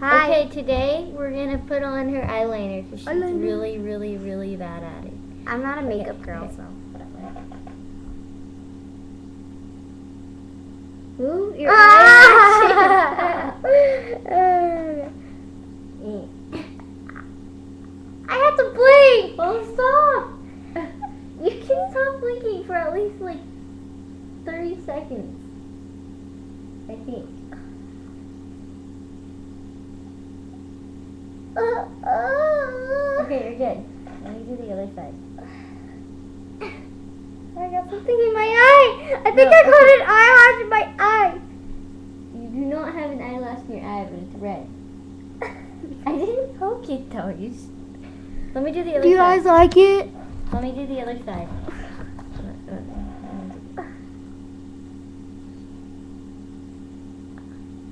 Hi. Okay, today we're gonna put on her eyeliner because she's really, really, really bad at it. I'm not a makeup girl, okay. so whatever. Ooh, your eye. I have to blink. Well, stop. You can stop blinking for at least like 30 seconds. I think. Okay, you're good. Let me do the other side. I got something in my eye. I think I got an eyelash in my eye. You do not have an eyelash in your eye, but it's red. I didn't poke it though. Let me do the other side. Do you guys like it? Let me do the other side.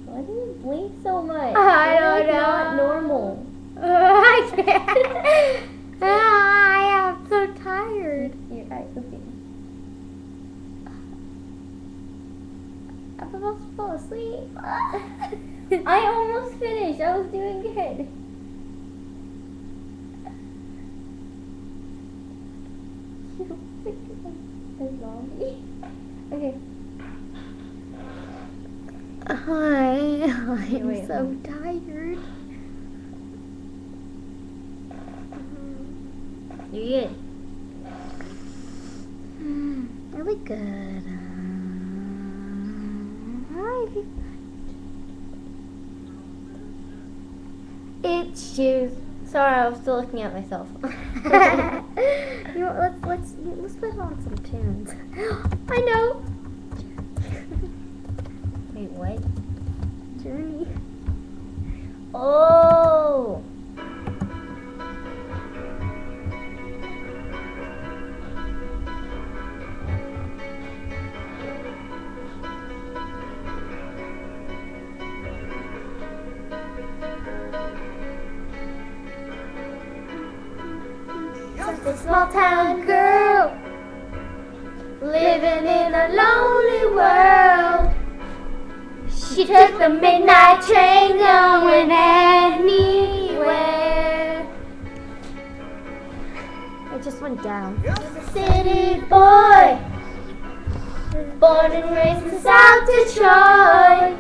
Why do you blink so much? I don't You're, like, know. Not normal. I can't. I am so tired. Your eyes open. I'm supposed to fall asleep. I almost finished. I was doing good. You look like a zombie. Okay. Hi, I'm wait, so tired. You're good. I look good. Hi. It's shoes. Sorry, I was still looking at myself. You know, let's put on some tunes. I know. Wait, what? Journey. Oh! Just a small town girl living in a lonely world. She took the midnight train going anywhere. It just went down. She's a city boy, born and raised in South Detroit.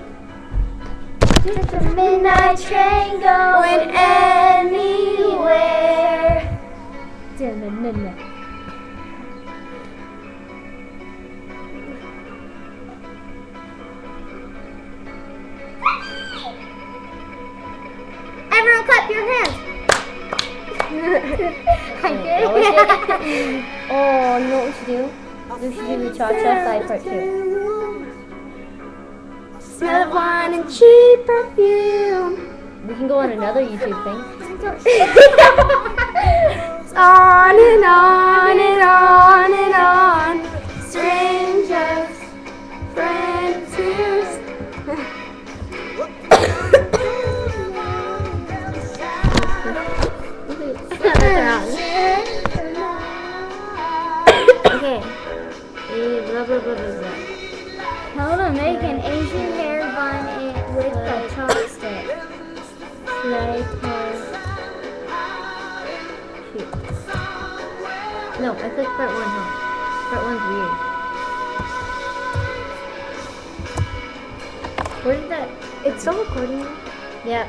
She took the midnight train going anywhere. Everyone clap your hands. I did. Oh, you know what we should do? We should do the cha-cha side part 2. Smell of wine and cheap perfume. We can go on another YouTube thing. On and on and on and on. Strangers, friends. Okay. Blah, blah, blah, blah, blah. How to make an Asian hair bun with a chopstick. Shoot. No, I clicked part 1, huh? Part 1's weird. Where did that? It's still recording. Yeah.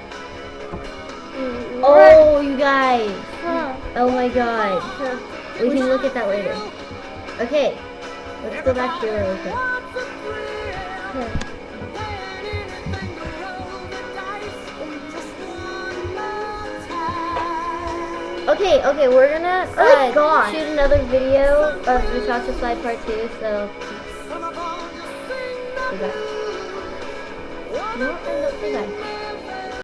Oh, you guys. Oh my god. We can look at that later. Okay. Let's go back here real quick. Okay, we're gonna shoot another video of the Cha-Cha Slide Part 2, so go back. No, say bye.